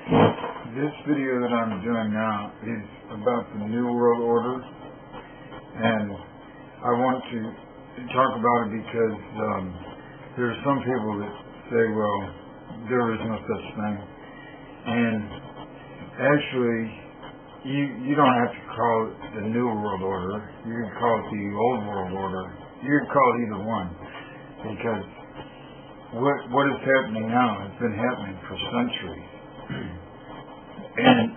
This video that I'm doing now is about the New World Order, and I want to talk about it because there are some people that say, well, there is no such thing, and actually you don't have to call it the New World Order. You can call it the Old World Order. You can call it either one, because what is happening now has been happening for centuries. And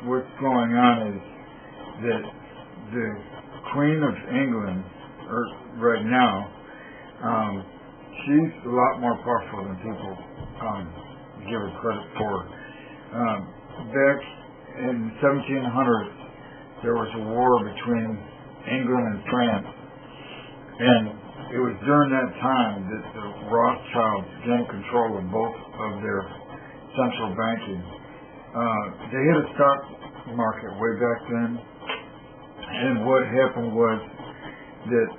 what's going on is that the Queen of England, right now, she's a lot more powerful than people give her credit for. Back in 1700s, there was a war between England and France, and it was during that time that the Rothschilds gained control of both of their central banking. They had a stock market way back then, and what happened was that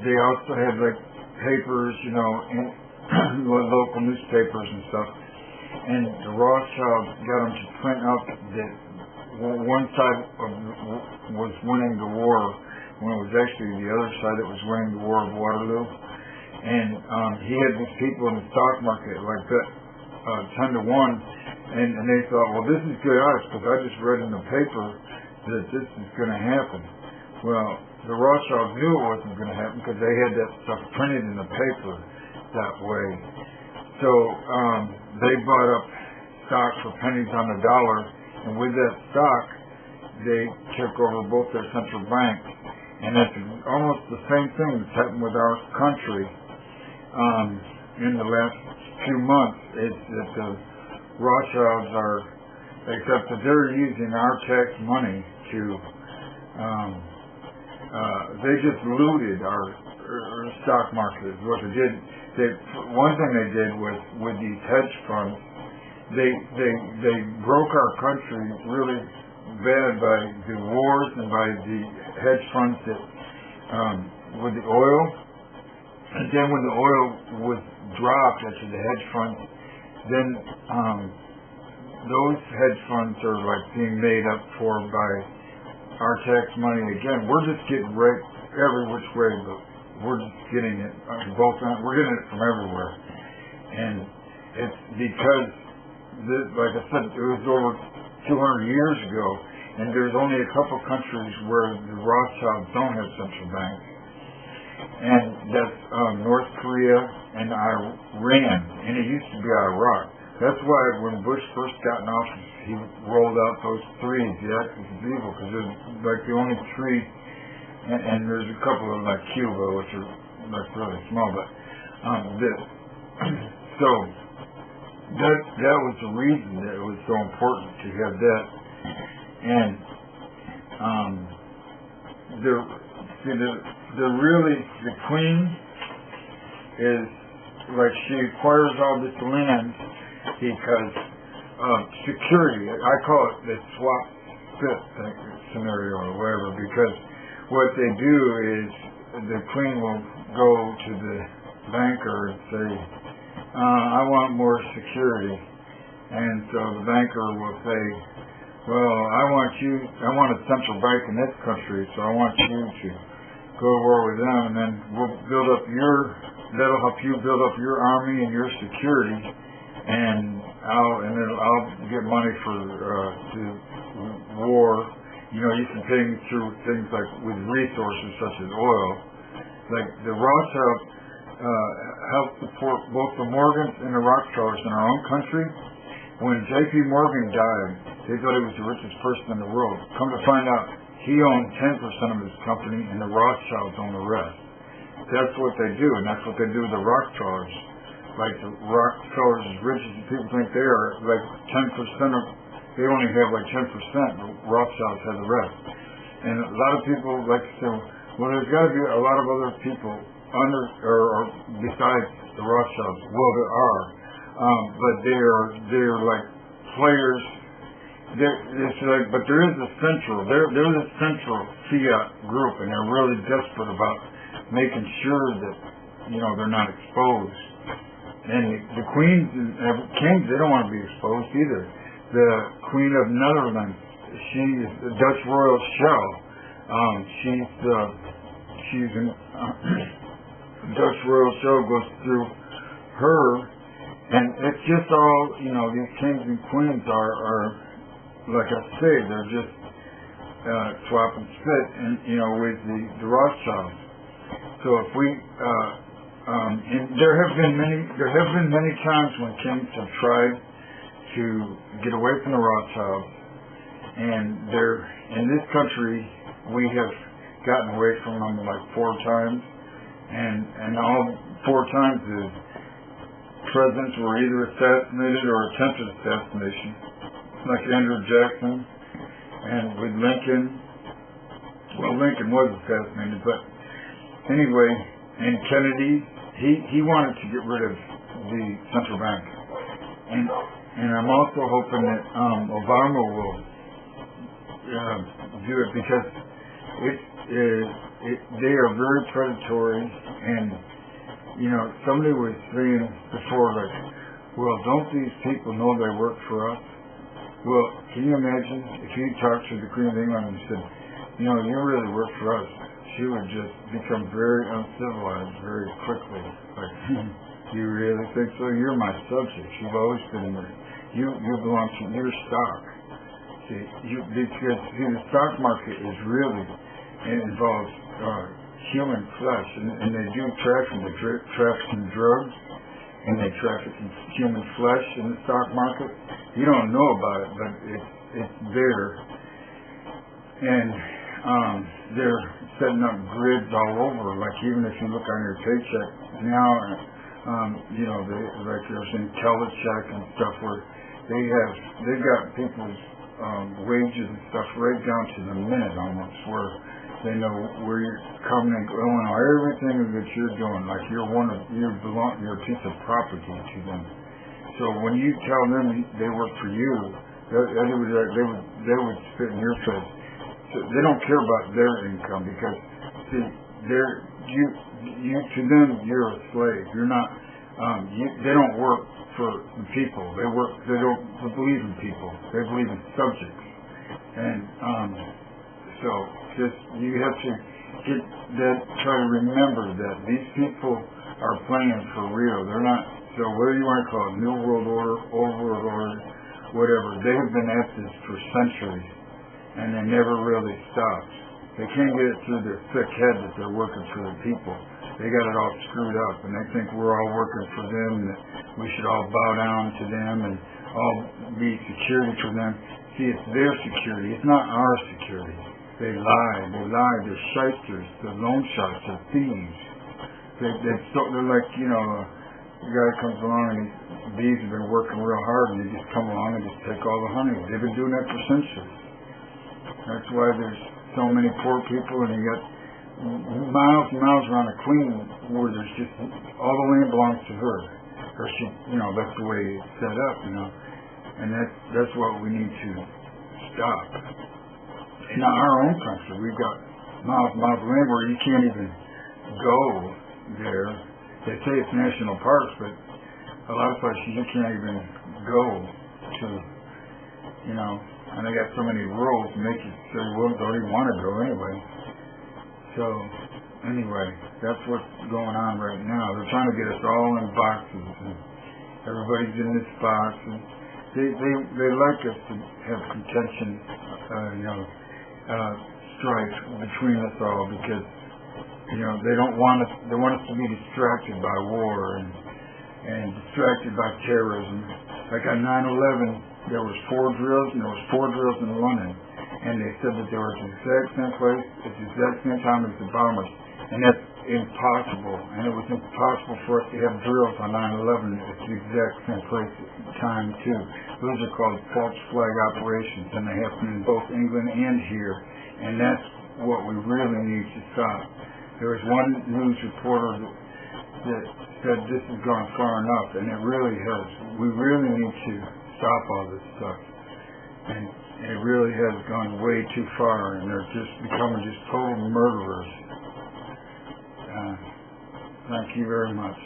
they also had like papers, and local newspapers and stuff, and the Rothschilds got them to print out that one side was winning the war, when it was actually the other side that was winning the War of Waterloo. And he had these people in the stock market like that, 10 to 1, and they thought, well, this is good odds because I just read in the paper that this is going to happen. Well, the Rothschilds knew it wasn't going to happen because they had that stuff printed in the paper that way. So they bought up stock for pennies on the dollar, and with that stock, they took over both their central banks. And it's almost the same thing that's happened with our country in the last few months. It's that the Rothschilds are, except that they're using our tax money to, they just looted our stock market is what they did. One thing they did was with these hedge funds, they broke our country really bad by the wars and by the hedge funds that with the oil, and then when the oil was dropped after the hedge funds, then those hedge funds are like being made up for by our tax money again. We're just getting raped every which way, but we're just getting it we're getting it from everywhere, and it's because like I said, it was over 200 years ago, and there's only a couple countries where the Rothschilds don't have central banks, and that's North Korea and Iran, and it used to be Iraq. That's why when Bush first got in office, he rolled out those three, the axis of evil, because they're like the only three, and there's a couple of them like Cuba, which are like really small, but so that was the reason that it was so important to have that. And the Queen is like, she acquires all this land because security. I call it the swap fit scenario or whatever, because what they do is the Queen will go to the banker and say, I want more security, and so the banker will say, well, I want a central bank in this country, so I want you to go to war with them, and then we'll that'll help you build up your army and your security, and I'll get money for the war. You can pay me through things like with resources such as oil. Like the Rothschild helped support both the Morgans and the Rockefellers in our own country. When J.P. Morgan died, they thought he was the richest person in the world. Come to find out, he owned 10% of his company, and the Rothschilds own the rest. That's what they do, and that's what they do with the Rockefellers. Like the Rockefellers, as rich as people think they are, like 10% of, they only have like 10%, the Rothschilds have the rest. And a lot of people like to say, well, there's got to be a lot of other people under or besides the Rothschilds. Well, there are. But they're like players. It's like, but there is a central. There's a central fiat group, and they're really desperate about making sure that they're not exposed. and the queens and kings, they don't want to be exposed either. The Queen of Netherlands, she's the Dutch royal shell. She's an Dutch royal shell goes through her, and it's just all, these kings and queens are like I say, they're just swap and spit, and with the Rothschilds. So if we and there have been many times when kings have tried to get away from the Rothschilds, and in this country we have gotten away from them like 4 times, and all 4 times the presidents were either assassinated or attempted assassination, like Andrew Jackson, and with Lincoln. Well, Lincoln was assassinated, but anyway, and Kennedy, he wanted to get rid of the central bank, and I'm also hoping that Obama will do it, because they are very predatory, and somebody was saying before, like, well, don't these people know they work for us? Well, can you imagine if you talked to the Queen of England and said, you really work for us? She would just become very uncivilized very quickly. Like, you really think so? You're my subject. You've always been there. You belong to your stock. Because the stock market is really, it involves human flesh, and they do trafficking drugs, and they traffic in human flesh in the stock market. You don't know about it, but it's there, and they're setting up grids all over. Like, even if you look on your paycheck now, like there's IntelliCheck and stuff, where they've got people's wages and stuff right down to the minute almost, where they know where you're coming and going, everything that you're doing, like you're a piece of property to them. So when you tell them they work for you, they would spit in your face. So they don't care about their income, because see, to them you're a slave. You're not. They don't work for the people. They don't believe in people. They believe in subjects. And so you have to try to remember that these people are playing for real. They're not. So whatever you want to call it, New World Order, Old World Order, whatever, they have been at this for centuries, and they never really stopped. They can't get it through their thick head that they're working for the people. They got it all screwed up, and they think we're all working for them, and that we should all bow down to them and all be security for them. See, it's their security. It's not our security. They lie. They're shysters. They're loan sharks. They're thieves. They're like, the guy comes along and bees have been working real hard, and they just come along and just take all the honey. They've been doing that for centuries. That's why there's so many poor people, and you got miles and miles around the Queen where there's just all the land belongs to her, or she, that's the way it's set up, and that's what we need to stop. In our own country, we've got miles and miles of land where you can't even go there. They say it's national parks, but a lot of places you can't even go to, and they got so many rules to make you say, well, don't even want to go anyway. So, anyway, that's what's going on right now. They're trying to get us all in boxes, and everybody's in this box, and they like us to have contention, strife between us all, because they don't want us. They want us to be distracted by war and distracted by terrorism. Like on 9/11, there was 4 drills, and there was 4 drills in London, and they said that they were at the exact same place at the exact same time as the bombers, and that's impossible. And it was impossible for us to have drills on 9/11 at the exact same place at the time too. Those are called false flag operations, and they happen in both England and here, and that's what we really need to stop. There was one news reporter that said this has gone far enough, and it really has. We really need to stop all this stuff, and it really has gone way too far, and they're just becoming just total murderers. Thank you very much.